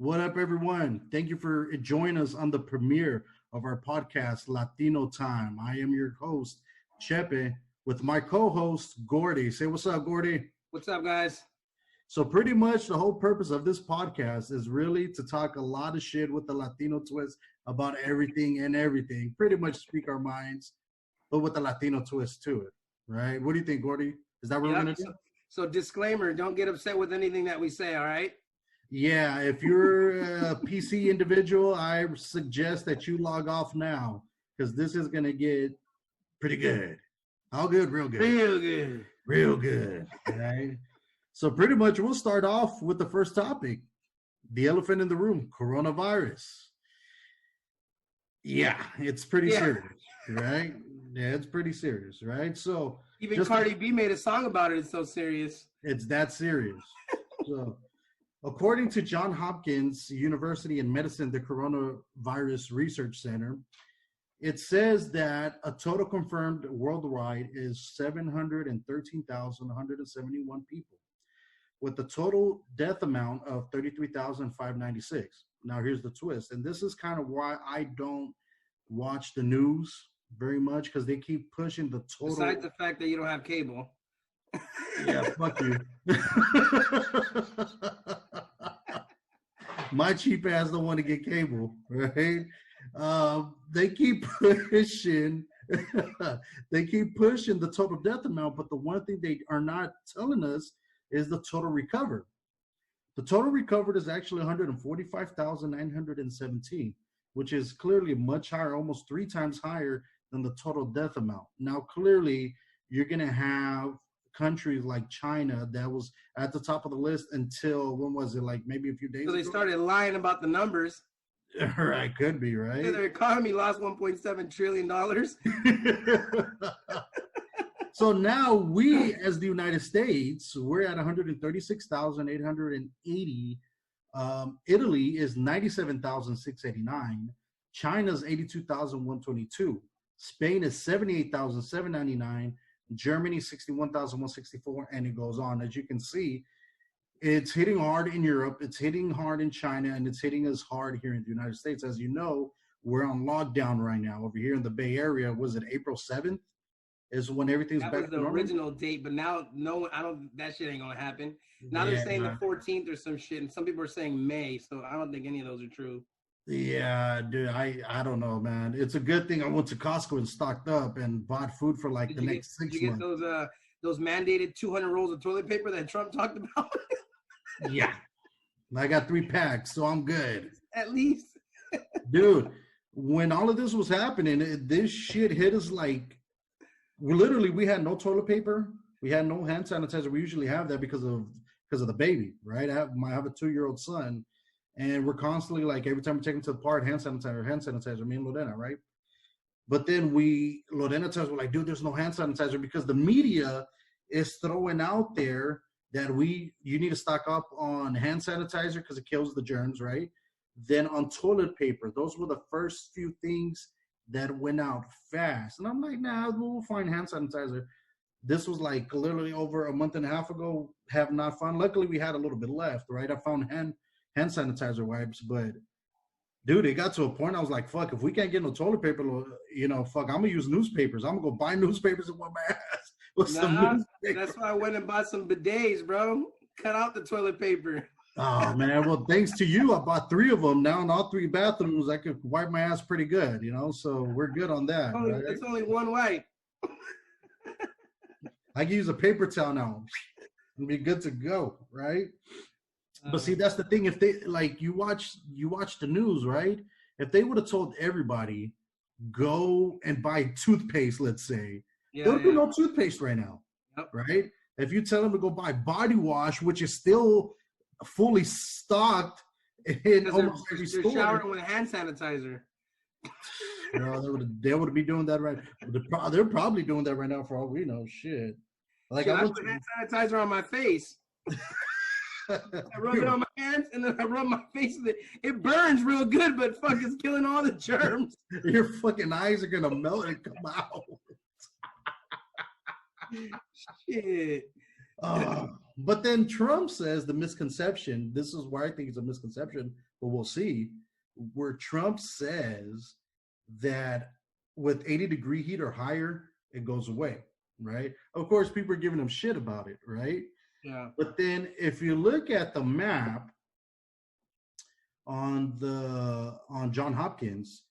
What up, everyone? Thank you for joining us on the premiere of our podcast, Latino Time. I am your host, Chepe, with my co-host, Gordi. Say what's up, Gordi. What's up, guys? So pretty much the whole purpose of this podcast is really to talk a lot of shit with the Latino twist about everything and everything. Pretty much speak our minds, but with the Latino twist to it, right? What do you think, Gordi? Is that what we're going to do? So disclaimer, don't get upset with anything that we say, all right? Yeah, if you're a PC individual, I suggest that you log off now because this is going to get pretty good. How good? Real good. Real good. Real good. Right? So pretty much we'll start off with the first topic, the elephant in the room, coronavirus. Yeah, it's pretty serious, right? Yeah, it's pretty serious, right? So even Cardi B made a song about it. It's so serious. It's that serious. So according to Johns Hopkins University in Medicine, the Coronavirus Research Center, it says that a total confirmed worldwide is 713,171 people, with a total death amount of 33,596. Now, here's the twist, and this is kind of why I don't watch the news very much, because they keep pushing the total. Besides the fact that you don't have cable. Yeah, fuck you. My cheap ass don't want to get cable, right? They keep pushing. They keep pushing the total death amount, but the one thing they are not telling us is the total recovered. The total recovered is actually 145,917, which is clearly much higher, almost 3 times higher than the total death amount. Now, clearly, you're going to have countries like China that was at the top of the list until, when was it, like maybe a few days ago? So they started lying about the numbers. Right, could be, right? Their economy lost $1.7 trillion. So now we, as the United States, we're at 136,880. Italy is 97,689. China's 82,122. Spain is 78,799. Germany 61,164, and it goes on. As you can see, it's hitting hard in Europe, it's hitting hard in China, and it's hitting us hard here in the United States. As you know, we're on lockdown right now over here in the Bay Area. Was it April 7th? Is when everything's back. That was the original date, but now that shit ain't gonna happen. Now they're saying the 14th or some shit, and some people are saying May, so I don't think any of those are true. Yeah, dude, I don't know, man. It's a good thing I went to Costco and stocked up and bought food for like the next 6 months. Did you get those mandated 200 rolls of toilet paper that Trump talked about? Yeah, I got 3 packs, so I'm good. At least. Dude, when all of this was happening, this shit hit us like, we had no toilet paper. We had no hand sanitizer. We usually have that because of the baby, right? I have a 2-year-old son. And we're constantly, like, every time we take him to the park, hand sanitizer, me and Lorena, right? But then Lorena tells us, we're like, dude, there's no hand sanitizer because the media is throwing out there that you need to stock up on hand sanitizer because it kills the germs, right? Then on toilet paper, those were the first few things that went out fast. And I'm like, nah, we'll find hand sanitizer. This was like literally over a month and a half ago, have not found. Luckily, we had a little bit left, right? I found hand sanitizer wipes, but dude, it got to a point I was like, fuck, if we can't get no toilet paper, fuck, I'm gonna use newspapers. I'm gonna go buy newspapers and wipe my ass with some newspapers. That's why I went and bought some bidets, bro. Cut out the toilet paper. Oh man, well, thanks to you, I bought 3 of them. Now in all 3 bathrooms, I could wipe my ass pretty good, so we're good on that. It's only one wipe. I can use a paper towel now and be good to go, right? But see, that's the thing. If they, like, you watch the news, right? If they would have told everybody, go and buy toothpaste, let's say, there would be no toothpaste right now, right? If you tell them to go buy body wash, which is still fully stocked in almost every store. They're showering with hand sanitizer. They would be doing that right. They're probably doing that right now for all we know. Shit. Like, I put hand sanitizer on my face. I rub it on my hands and then I rub my face with it. It burns real good, but fuck, it's killing all the germs. Your fucking eyes are gonna melt and come out. Shit. But then Trump says the misconception, this is why I think it's a misconception but we'll see, where Trump says that with 80-degree heat or higher, it goes away, right? Of course, people are giving him shit about it, right? Yeah. But then if you look at the map on John Hopkins,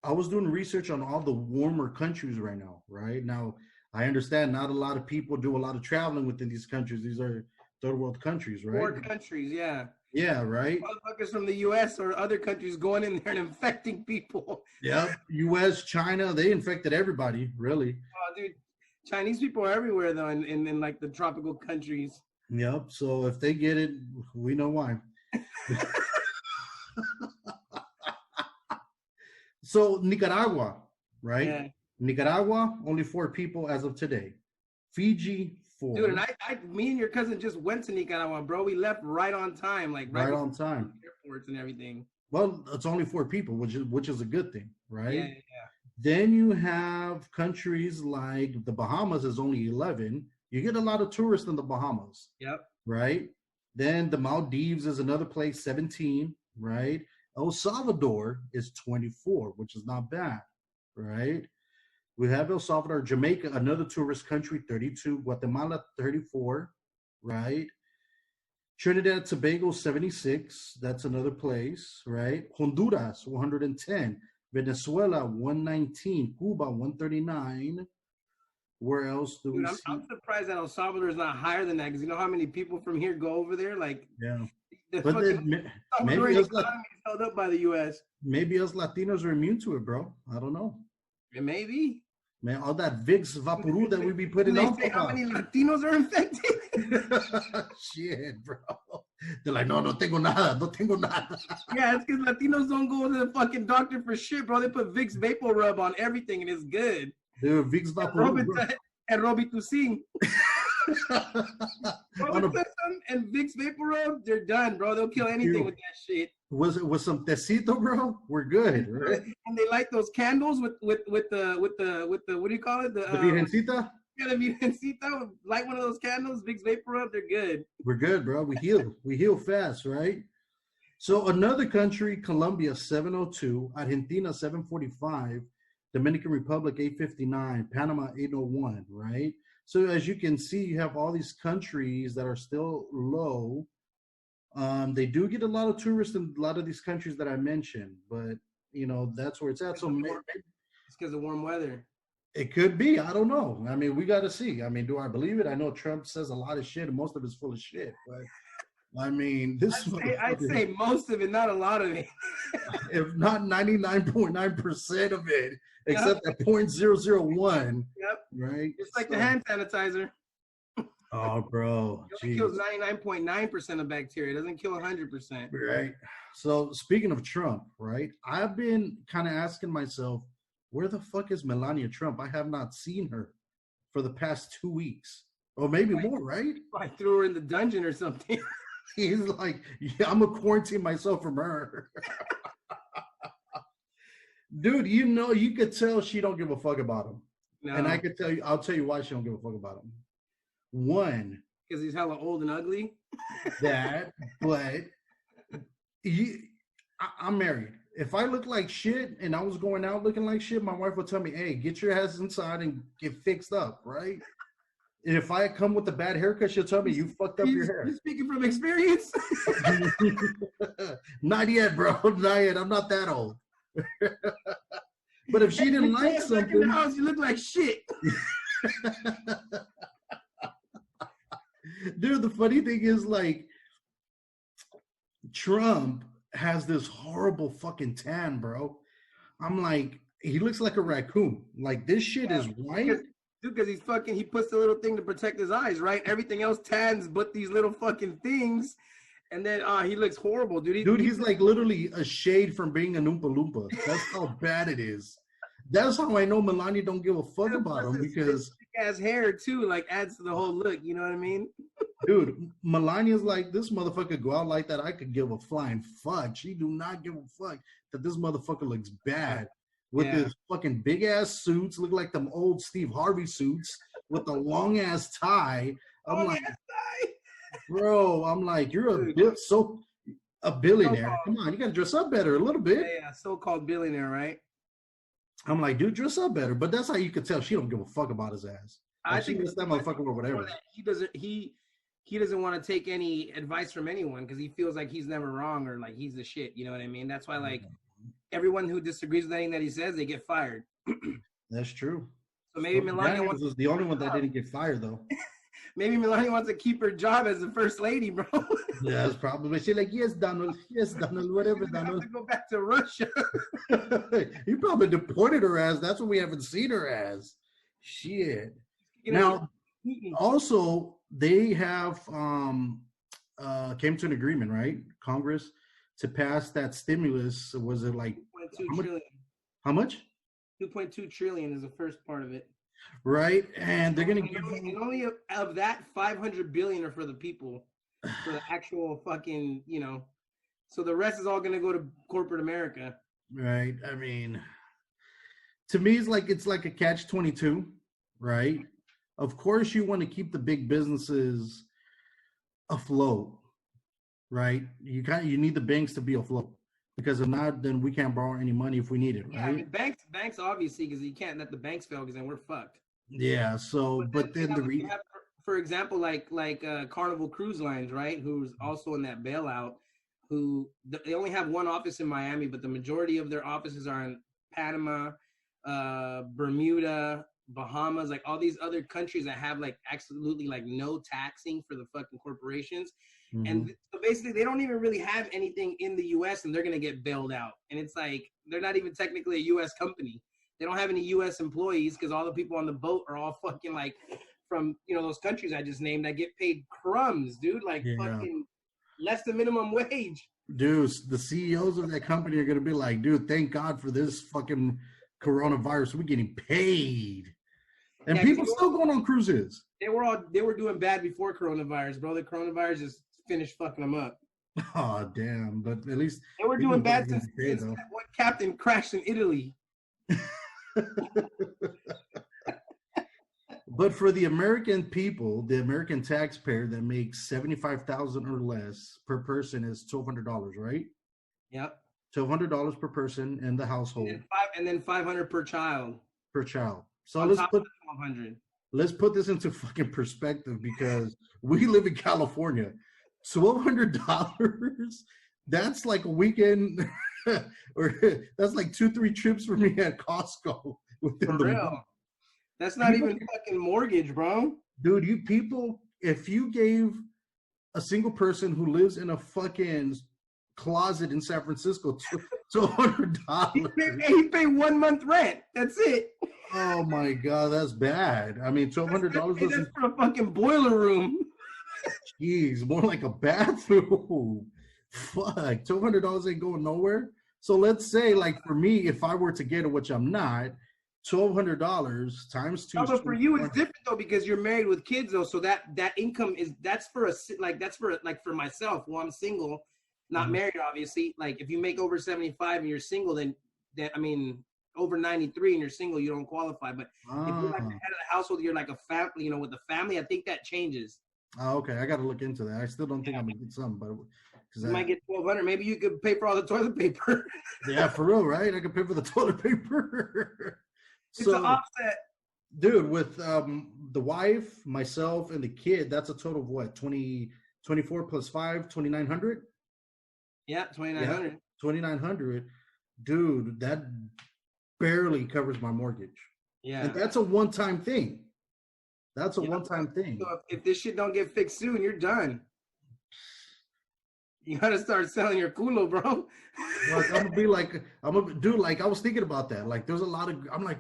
I was doing research on all the warmer countries right now, right? Now, I understand not a lot of people do a lot of traveling within these countries. These are third world countries, right? 4 countries, yeah. Yeah, right? Motherfuckers from the U.S. or other countries going in there and infecting people. Yeah, U.S., China, they infected everybody, really. Oh, dude, Chinese people are everywhere, though, in like the tropical countries. Yep, so if they get it, we know why. So Nicaragua, right? Yeah. Nicaragua, only 4 people as of today. Fiji, 4. Dude, and me and your cousin just went to Nicaragua, bro. We left right on time, like right on time. Airports and everything. Well, it's only 4 people, which is a good thing, right? Yeah. Then you have countries like the Bahamas is only 11. You get a lot of tourists in the Bahamas. Yep. Right? Then the Maldives is another place, 17, right? El Salvador is 24, which is not bad, right? We have El Salvador, Jamaica, another tourist country, 32, Guatemala, 34, right? Trinidad and Tobago, 76, that's another place, right? Honduras, 110, Venezuela, 119, Cuba, 139. Where else do we see? I'm surprised that El Salvador is not higher than that, because you know how many people from here go over there? Like, yeah. The but fucking maybe economy is held up by the U.S. Maybe us Latinos are immune to it, bro. I don't know. Maybe. Man, all that Vicks Vaporub that we be putting on. How many Latinos are infected? Shit, bro. They're like, no tengo nada. Yeah, it's because Latinos don't go to the fucking doctor for shit, bro. They put Vicks Vapor Rub on everything, and it's good. Dude, Vicks Vaporub, and Robitussin. Robitussin and Vicks Vapor Rub, they're done, bro. They'll kill anything with that shit. With some tecito, bro? We're good, right? And they light those candles with the what do you call it? The Virgencita? Yeah, the Virgencita. Light one of those candles, Vicks Vapor Rub, they're good. We're good, bro. We heal fast, right? So another country, Colombia, 702, Argentina, 745, Dominican Republic, 859, Panama, 801, right? So as you can see, you have all these countries that are still low. They do get a lot of tourists in a lot of these countries that I mentioned, but you know that's where it's at. So it's because of warm weather. It could be. I don't know. I mean, we got to see. I mean, do I believe it? I know Trump says a lot of shit, and most of it's full of shit. But I mean, I'd say most of it, not a lot of it. If not 99.9% of it, except that 0.001. Yep. Right. It's like the hand sanitizer. Oh, bro. It kills 99.9% of bacteria. It doesn't kill 100%. Right. So speaking of Trump, right? I've been kind of asking myself, where the fuck is Melania Trump? I have not seen her for the past 2 weeks. Or maybe more, right? I threw her in the dungeon or something. He's like, yeah, I'm going to quarantine myself from her. Dude, you know, you could tell she don't give a fuck about him. No. And I'll tell you why she don't give a fuck about him. One, because he's hella old and ugly. That, but I'm married. If I look like shit and I was going out looking like shit, my wife would tell me, hey, get your ass inside and get fixed up, right? And if I come with a bad haircut, she'll tell me, you fucked up your hair. You speaking from experience? Not yet, bro. Not yet. I'm not that old. But if she didn't like something... In the house, you look like shit. Dude, the funny thing is, like, Trump has this horrible fucking tan, bro. I'm like, he looks like a raccoon. Like, this shit is white. Dude, because he puts the little thing to protect his eyes, right? Everything else tans but these little fucking things. And then he looks horrible, dude. He's like literally a shade from being an Oompa Loompa. That's how bad it is. That's how I know Melania don't give a fuck about him, because has hair too, like adds to the whole look. You know what I mean? Dude, Melania's like, this motherfucker go out like that, I could give a flying fuck. She do not give a fuck that this motherfucker looks bad with his fucking big ass suits, look like them old Steve Harvey suits with a long ass tie. I'm like, bro, I'm like, you're a bit so. a billionaire. So-called. Come on, you got to dress up better a little bit. Yeah, so-called billionaire, right? I'm like, dude, dress up better. But that's how you could tell she don't give a fuck about his ass. Like, I she think gets that motherfucker or whatever. He doesn't want to take any advice from anyone because he feels like he's never wrong or like he's the shit. You know what I mean? That's why like everyone who disagrees with anything that he says, they get fired. That's true. So maybe Melania was the only one that didn't get fired though. Maybe Melania wants to keep her job as the first lady, bro. Yeah, that's probably. She's like, yes, Donald, whatever, Donald. Have to go back to Russia. You probably deported her as. That's what we haven't seen her as. Shit. Now, also, they have came to an agreement, right? Congress to pass that stimulus. Was it like 2.2 trillion? How much? 2.2 trillion is the first part of it. Right, and they're gonna give. And only of that, 500 billion are for the people, for the actual fucking, you know. So the rest is all gonna go to corporate America. Right. I mean, to me, it's like a catch-22, right? Of course, you want to keep the big businesses afloat, right? You need the banks to be afloat because if not, then we can't borrow any money if we need it, right? Yeah, I mean, banks obviously, because you can't let the banks fail because then we're fucked. Yeah. So, but then for example, like Carnival Cruise Lines, right? Who's also in that bailout. Who they only have one office in Miami, but the majority of their offices are in Panama, Bermuda, Bahamas, like all these other countries that have like absolutely like no taxing for the fucking corporations. Mm-hmm. And so basically they don't even really have anything in the US and they're going to get bailed out. And it's like, they're not even technically a US company. They don't have any US employees because all the people on the boat are all fucking like from, you know, those countries I just named that get paid crumbs, dude. Like fucking less than minimum wage. Dude, the CEOs of that company are going to be like, dude, thank God for this fucking coronavirus. We're getting paid. And people still going on cruises. They were doing bad before coronavirus, bro. The coronavirus just finished fucking them up. Oh, damn. But at least they were doing bad since that one captain crashed in Italy. But for the American people, the American taxpayer that makes $75,000 or less per person is $1,200, right? Yep. $1,200 per person in the household. And then $500 per child. Per child. So let's put this into fucking perspective because we live in California. $1,200, that's like a weekend or that's like 2-3 trips for me at Costco within the week. That's not even fucking mortgage, bro. Dude, you people, if you gave a single person who lives in a fucking closet in San Francisco $200. He paid 1 month rent. That's it. Oh my God, that's bad. I mean, $1,200 that's for a fucking boiler room. Jeez, more like a bathroom. Fuck, $1,200 ain't going nowhere. So let's say, like for me, if I were to get it, which I'm not, $1,200 times 2. No, but for you, it's different though because you're married with kids though. So that income that's for myself. Well, I'm single, not married, obviously. Like if you make over 75 and you're single, then I mean over 93 and you're single, you don't qualify. But if you're like the head of the household, you're like a family, you know, with the family. I think that changes. Oh, okay, I got to look into that. I still don't think I'm gonna get some, but you might get $1,200. Maybe you could pay for all the toilet paper. Yeah, for real, right? I could pay for the toilet paper. It's an offset. Dude, with the wife, myself, and the kid, that's a total of what? 24 plus 5, 2,900? Yeah, 2,900. Yeah, 2,900. Dude, that barely covers my mortgage. Yeah. And that's a one-time thing. That's a one-time thing. So if this shit don't get fixed soon, you're done. You gotta start selling your culo, bro. Like, I'm gonna be like, dude, like I was thinking about that. Like there's a lot of, I'm like,